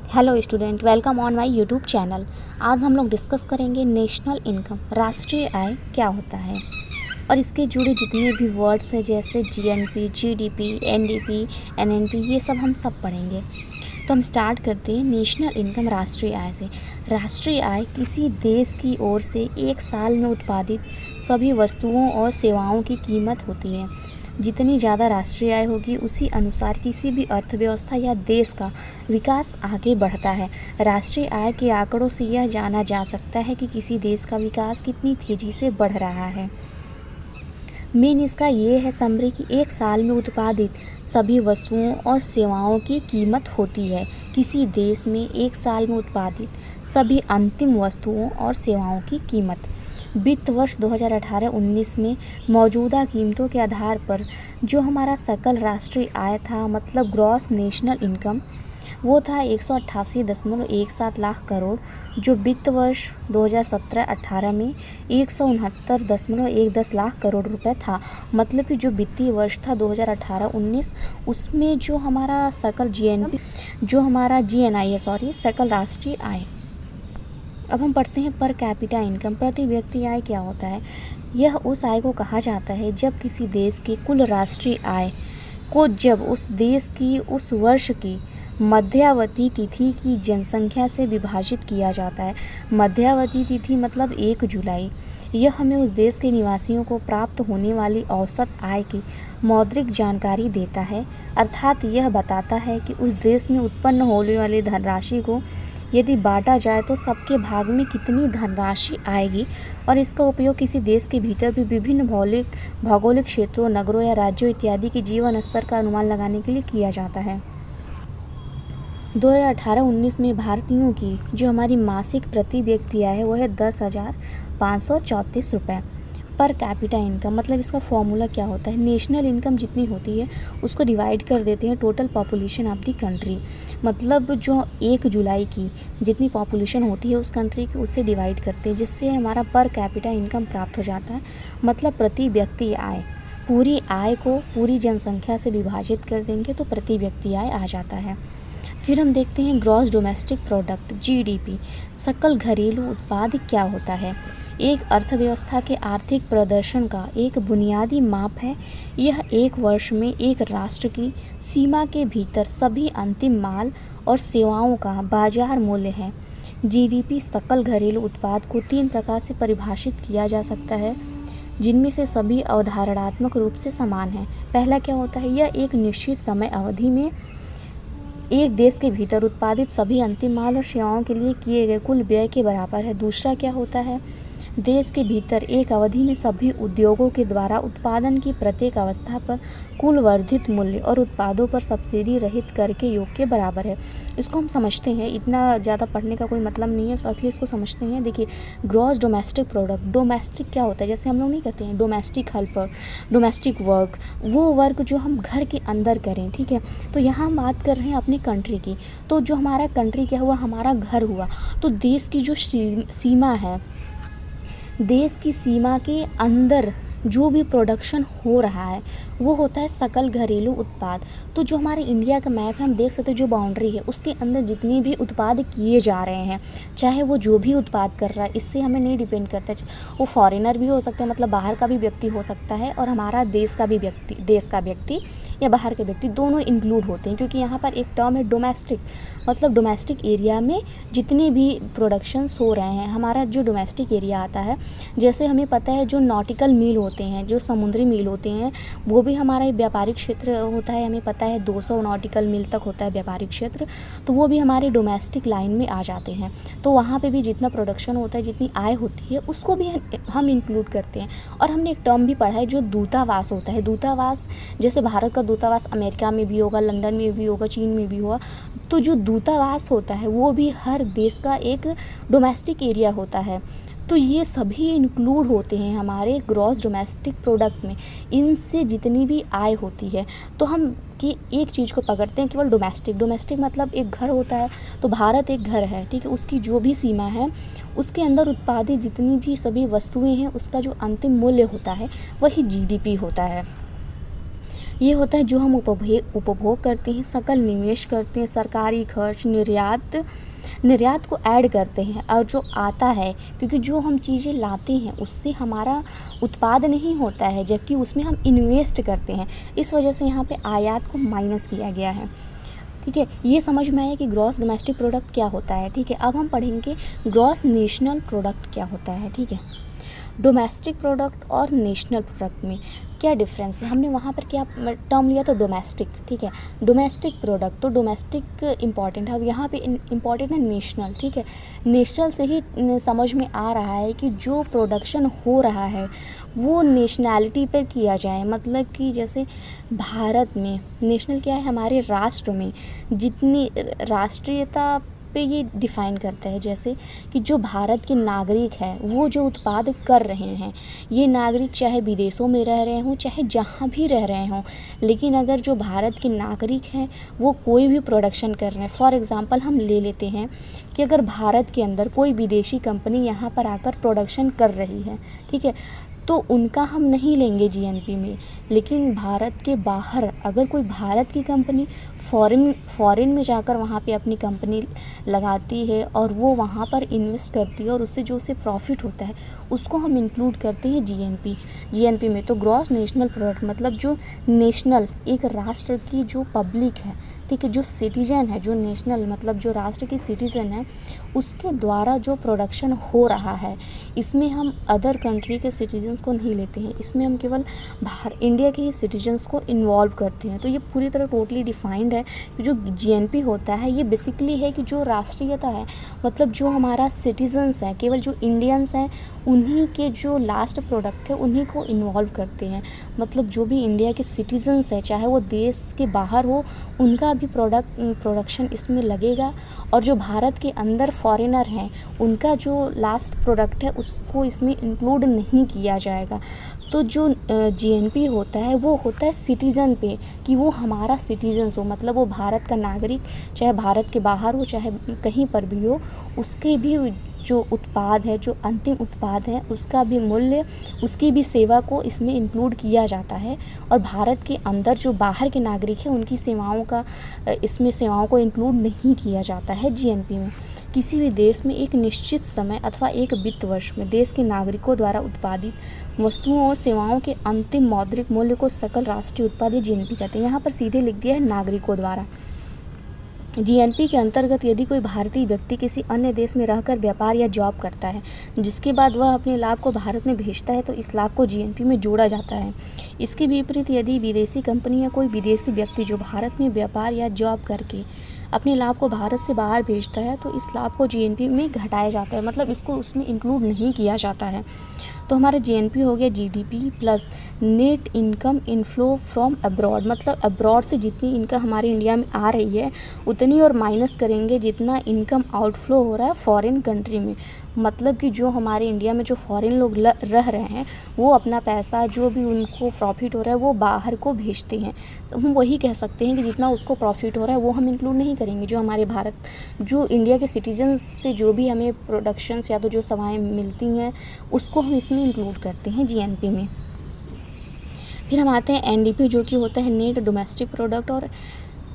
Hello student, welcome on my YouTube channel. आज हम लोग डिस्कस करेंगे नेशनल इनकम, राष्ट्रीय आय क्या होता है और इसके जुड़े जितने भी वर्ड्स हैं जैसे जीएनपी, जीडीपी, एनडीपी, एनएनपी, ये सब हम सब पढ़ेंगे। तो हम स्टार्ट करते हैं नेशनल इनकम राष्ट्रीय आय से। राष्ट्रीय आय किसी देश की ओर से एक साल में उत्पादित सभी वस्तुओं और सेवाओं की कीमत होती है। जितनी ज़्यादा राष्ट्रीय आय होगी उसी अनुसार किसी भी अर्थव्यवस्था या देश का विकास आगे बढ़ता है। राष्ट्रीय आय के आंकड़ों से यह जाना जा सकता है कि किसी देश का विकास कितनी तेज़ी से बढ़ रहा है। मेन इसका ये है समरी कि एक साल में उत्पादित सभी वस्तुओं और सेवाओं की कीमत होती है। किसी देश में एक साल में उत्पादित सभी अंतिम वस्तुओं और सेवाओं की कीमत। वित्त वर्ष 2018-19 में मौजूदा कीमतों के आधार पर जो हमारा सकल राष्ट्रीय आय था, मतलब ग्रॉस नेशनल इनकम, वो था 188.17 लाख करोड़, जो वित्त वर्ष 2017-18 में 169.10 लाख करोड़ रुपए था। मतलब कि जो वित्तीय वर्ष था 2018-19, उसमें जो हमारा सकल सकल राष्ट्रीय आय। अब हम पढ़ते हैं पर कैपिटा इनकम, प्रति व्यक्ति आय क्या होता है। यह उस आय को कहा जाता है जब किसी देश के कुल राष्ट्रीय आय को जब उस देश की उस वर्ष की मध्यावधि तिथि की जनसंख्या से विभाजित किया जाता है। मध्यावधि तिथि मतलब 1 जुलाई। यह हमें उस देश के निवासियों को प्राप्त होने वाली औसत आय की मौद्रिक जानकारी देता है, अर्थात यह बताता है कि उस देश में उत्पन्न होने वाली धनराशि को यदि बांटा जाए तो सबके भाग में कितनी धनराशि आएगी, और इसका उपयोग किसी देश के भीतर भी विभिन्न भौगोलिक क्षेत्रों, नगरों या राज्यों इत्यादि के जीवन स्तर का अनुमान लगाने के लिए किया जाता है। 2018-19 में भारतीयों की जो हमारी मासिक प्रति व्यक्ति आय है वो है 10,534 रुपये। पर कैपिटा इनकम मतलब इसका फॉर्मूला क्या होता है। नेशनल इनकम जितनी होती है उसको डिवाइड कर देते हैं total population of the country, मतलब जो 1 जुलाई की जितनी पॉपुलेशन होती है उस कंट्री की, उससे डिवाइड करते हैं, जिससे हमारा पर कैपिटा इनकम प्राप्त हो जाता है। मतलब प्रति व्यक्ति आय, पूरी आय को पूरी जनसंख्या से विभाजित कर देंगे तो प्रति व्यक्ति आय आ जाता है। फिर हम देखते हैं ग्रॉस डोमेस्टिक प्रोडक्ट, जीडीपी, सकल घरेलू उत्पाद क्या होता है। एक अर्थव्यवस्था के आर्थिक प्रदर्शन का एक बुनियादी माप है। यह एक वर्ष में एक राष्ट्र की सीमा के भीतर सभी अंतिम माल और सेवाओं का बाजार मूल्य है। जीडीपी सकल घरेलू उत्पाद को 3 प्रकार से परिभाषित किया जा सकता है, जिनमें से सभी अवधारणात्मक रूप से समान हैं। पहला क्या होता है, यह एक निश्चित समय अवधि में एक देश के भीतर उत्पादित सभी अंतिम माल और सेवाओं के लिए किए गए कुल व्यय के बराबर है। दूसरा क्या होता है, देश के भीतर एक अवधि में सभी उद्योगों के द्वारा उत्पादन की प्रत्येक अवस्था पर कुल वर्धित मूल्य और उत्पादों पर सब्सिडी रहित कर के योग के बराबर है। इसको हम समझते हैं, इतना ज़्यादा पढ़ने का कोई मतलब नहीं है, तो असली इसको समझते हैं। देखिए, ग्रॉस डोमेस्टिक प्रोडक्ट, डोमेस्टिक क्या होता है, जैसे हम लोग नहीं कहते हैं डोमेस्टिक हेल्पर, डोमेस्टिक वर्क, वो वर्क जो हम घर के अंदर करें, ठीक है। तो यहाँ हम बात कर रहे हैं अपनी कंट्री की, तो जो हमारा कंट्री क्या हुआ, हमारा घर हुआ। तो देश की जो सीमा है, देश की सीमा के अंदर जो भी प्रोडक्शन हो रहा है वो होता है सकल घरेलू उत्पाद। तो जो हमारे इंडिया का मैप है, हम देख सकते हैं जो बाउंड्री है उसके अंदर जितने भी उत्पाद किए जा रहे हैं, चाहे वो जो भी उत्पाद कर रहा है, इससे हमें नहीं डिपेंड करता है। वो फॉरेनर भी हो सकता है, मतलब बाहर का भी व्यक्ति हो सकता है, और हमारा देश का व्यक्ति या बाहर के व्यक्ति, दोनों इंक्लूड होते हैं। क्योंकि यहाँ पर एक टर्म है डोमेस्टिक, मतलब डोमेस्टिक एरिया में जितने भी प्रोडक्शंस हो रहे हैं, हमारा जो डोमेस्टिक एरिया आता है, जैसे हमें पता है जो नॉटिकल मील होते हैं, जो समुद्री मील होते हैं, वो भी हमारा व्यापारिक क्षेत्र होता है। हमें पता है 200 नॉटिकल मील तक होता है व्यापारिक क्षेत्र, तो वो भी हमारे डोमेस्टिक लाइन में आ जाते हैं। तो वहाँ पे भी जितना प्रोडक्शन होता है, जितनी आय होती है, उसको भी हम इंक्लूड करते हैं। और हमने एक टर्म भी पढ़ा है जो दूतावास होता है। दूतावास, जैसे भारत का दूतावास अमेरिका में भी होगा, लंदन में भी होगा, चीन में भी होगा, तो जो दूतावास होता है वो भी हर देश का एक डोमेस्टिक एरिया होता है। तो ये सभी इंक्लूड होते हैं हमारे ग्रॉस डोमेस्टिक प्रोडक्ट में। इनसे जितनी भी आय होती है, तो हम कि एक चीज़ को पकड़ते हैं केवल डोमेस्टिक मतलब एक घर होता है, तो भारत एक घर है, ठीक है। उसकी जो भी सीमा है, उसके अंदर उत्पादित जितनी भी सभी वस्तुएं हैं, उसका जो अंतिम मूल्य होता है वही जीडीपी होता है। ये होता है जो हम उपभोग करते हैं, सकल निवेश करते हैं, सरकारी खर्च, निर्यात को ऐड करते हैं और जो आता है, क्योंकि जो हम चीज़ें लाते हैं उससे हमारा उत्पाद नहीं होता है, जबकि उसमें हम इन्वेस्ट करते हैं। इस वजह से यहाँ पे आयात को माइनस किया गया है। ठीक है, ये समझ में आया कि ग्रॉस डोमेस्टिक प्रोडक्ट क्या होता है। ठीक है, अब हम पढ़ेंगे ग्रॉस नेशनल प्रोडक्ट क्या होता है। ठीक है, डोमेस्टिक प्रोडक्ट और नेशनल प्रोडक्ट में क्या डिफरेंस है। हमने वहाँ पर क्या टर्म लिया, तो डोमेस्टिक। ठीक है, डोमेस्टिक प्रोडक्ट, तो डोमेस्टिक इम्पॉर्टेंट है। अब यहाँ पे इम्पॉर्टेंट है नेशनल। ठीक है, नेशनल से ही समझ में आ रहा है कि जो प्रोडक्शन हो रहा है वो नेशनैलिटी पर किया जाए। मतलब कि जैसे भारत में नेशनल क्या है, हमारे राष्ट्र में जितनी राष्ट्रीयता पे ये डिफ़ाइन करता है। जैसे कि जो भारत के नागरिक हैं वो जो उत्पाद कर रहे हैं, ये नागरिक चाहे विदेशों में रह रहे हों, चाहे जहाँ भी रह रहे हों, लेकिन अगर जो भारत के नागरिक हैं वो कोई भी प्रोडक्शन कर रहे हैं। फॉर एग्ज़ाम्पल हम ले लेते हैं कि अगर भारत के अंदर कोई विदेशी कंपनी यहाँ पर आकर प्रोडक्शन कर रही है, ठीक है, तो उनका हम नहीं लेंगे जीएनपी में। लेकिन भारत के बाहर अगर कोई भारत की कंपनी फ़ॉरेन में जाकर वहाँ पे अपनी कंपनी लगाती है और वो वहाँ पर इन्वेस्ट करती है और उससे जो उसे प्रॉफिट होता है उसको हम इंक्लूड करते हैं जीएनपी में। तो ग्रॉस नेशनल प्रोडक्ट मतलब जो नेशनल एक राष्ट्र की जो पब्लिक है, ठीक है, जो सिटीज़न है, जो नेशनल मतलब जो राष्ट्र की सिटीज़न है उसके द्वारा जो प्रोडक्शन हो रहा है, इसमें हम अदर कंट्री के सिटीजन्स को नहीं लेते हैं। इसमें हम केवल इंडिया के ही सिटीजन्स को इन्वॉल्व करते हैं। तो ये पूरी तरह टोटली डिफाइंड है कि जो जीएनपी होता है ये बेसिकली है कि जो राष्ट्रीयता है, मतलब जो हमारा सिटीजन्स है, केवल जो इंडियंस हैं उन्हीं के जो लास्ट प्रोडक्ट है उन्हीं को इन्वॉल्व करते हैं। मतलब जो भी इंडिया के सिटीजन्स है, चाहे वो देश के बाहर हो, उनका भी प्रोडक्शन इसमें लगेगा। और जो भारत के अंदर फॉरेनर हैं उनका जो लास्ट प्रोडक्ट है उसको इसमें इंक्लूड नहीं किया जाएगा। तो जो जीएनपी होता है वो होता है सिटीज़न पे, कि वो हमारा सिटीजन्स हो, मतलब वो भारत का नागरिक, चाहे भारत के बाहर हो चाहे कहीं पर भी हो, उसके भी जो उत्पाद है, जो अंतिम उत्पाद है, उसका भी मूल्य, उसकी भी सेवा को इसमें इंक्लूड किया जाता है। और भारत के अंदर जो बाहर के नागरिक हैं उनकी सेवाओं का इसमें सेवाओं को इंक्लूड नहीं किया जाता है जीएनपी में। किसी भी देश में एक निश्चित समय अथवा एक वित्त वर्ष में देश के नागरिकों द्वारा उत्पादित वस्तुओं और सेवाओं के अंतिम मौद्रिक मूल्य को सकल राष्ट्रीय उत्पाद या जीएनपी कहते हैं। यहाँ पर सीधे लिख दिया है नागरिकों द्वारा। जीएनपी के अंतर्गत यदि कोई भारतीय व्यक्ति किसी अन्य देश में रहकर व्यापार या जॉब करता है, जिसके बाद वह अपने लाभ को भारत में भेजता है, तो इस लाभ को जीएनपी में जोड़ा जाता है। इसके विपरीत यदि विदेशी कंपनी या कोई विदेशी व्यक्ति जो भारत में व्यापार या जॉब करके अपने लाभ को भारत से बाहर भेजता है, तो इस लाभ को जीएनपी में घटाया जाता है, मतलब इसको उसमें इंक्लूड नहीं किया जाता है। तो हमारा जीएनपी हो गया GDP plus net income inflow from abroad, मतलब अब्रॉड से जितनी इनकम हमारे इंडिया में आ रही है उतनी और माइनस करेंगे जितना इनकम आउटफ्लो हो रहा है फॉरेन कंट्री में। मतलब कि जो हमारे इंडिया में जो फॉरेन लोग रह रहे हैं वो अपना पैसा जो भी उनको प्रॉफिट हो रहा है वो बाहर को भेजते हैं। तो हम वही कह सकते हैं कि जितना उसको प्रॉफिट हो रहा है वो हम इंक्लूड नहीं करेंगे। जो हमारे भारत, जो इंडिया के सिटीजन्स से जो भी हमें प्रोडक्शंस या तो जो सेवाएँ मिलती हैं उसको हम इसमें इंक्लूड करते हैं जीएनपी में। फिर हम आते हैं एनडीपी, जो कि होता है नेट डोमेस्टिक प्रोडक्ट, और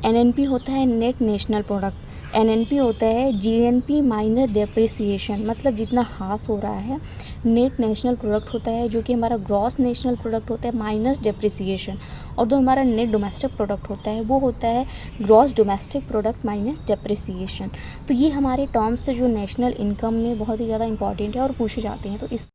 एनएनपी होता है नेट नेशनल प्रोडक्ट। एनएनपी होता है जीएनपी माइनस डेप्रिसिएशन, मतलब जितना हास हो रहा है। नेट नेशनल प्रोडक्ट होता है जो कि हमारा ग्रॉस नेशनल प्रोडक्ट होता है माइनस डेप्रिसिएशन। और जो हमारा नेट डोमेस्टिक प्रोडक्ट होता है वो होता है gross domestic product minus depreciation. तो ये हमारे टर्म्स थे जो नेशनल इनकम में बहुत ही ज़्यादा इंपॉर्टेंट है और पूछे जाते हैं। तो इस